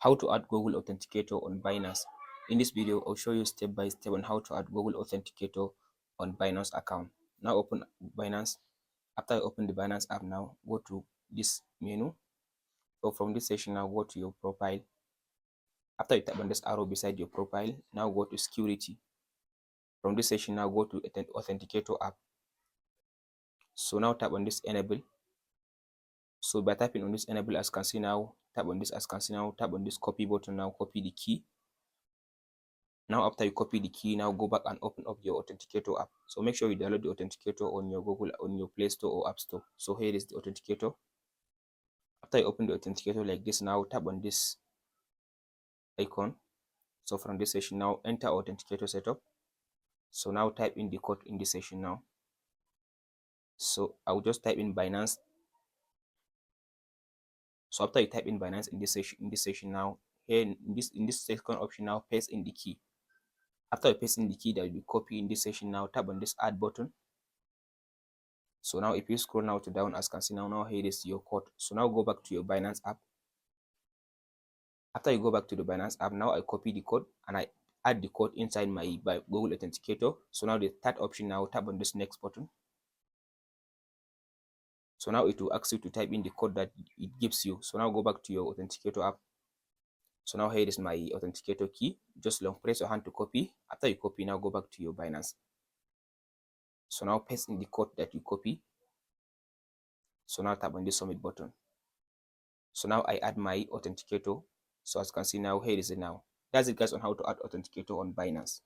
How to add Google Authenticator on Binance. In this video, I'll show you step by step on how to add Google Authenticator on Binance account. Now open Binance. After you open the Binance app, now go to this menu. So from this section, now go to your profile. After you tap on this arrow beside your profile, now go to security. From this section, now go to Authenticator app. So now tap on this enable. So by tapping on this enable, as you can see now, tap on this, as you can see now, tap on this copy button, now copy the key. Now after you copy the key, now go back and open up your Authenticator app. So make sure you download the Authenticator on your Play Store or App Store. So here is the Authenticator. After you open the Authenticator like this, now tap on this icon. So from this session, now enter Authenticator setup. So now type in the code in this session now. So I will just type in Binance. So after you type in Binance in this session now, here in this second option now, paste in the key. After you paste in the key that will be copied in this session now, tap on this add button. So now if you scroll now to down, as you can see now here is your code. So now go back to your Binance app. After you go back to the Binance app, now I copy the code and I add the code inside my Google Authenticator. So now the third option, now tap on this next button. So now it will ask you to type in the code that it gives you. So now go back to your Authenticator app. So now here is my Authenticator key. Just long press your hand to copy. After you copy, now go back to your Binance. So now paste in the code that you copy. So now tap on the submit button. So now I add my Authenticator. So as you can see now, here is it now. That's it guys on how to add Authenticator on Binance.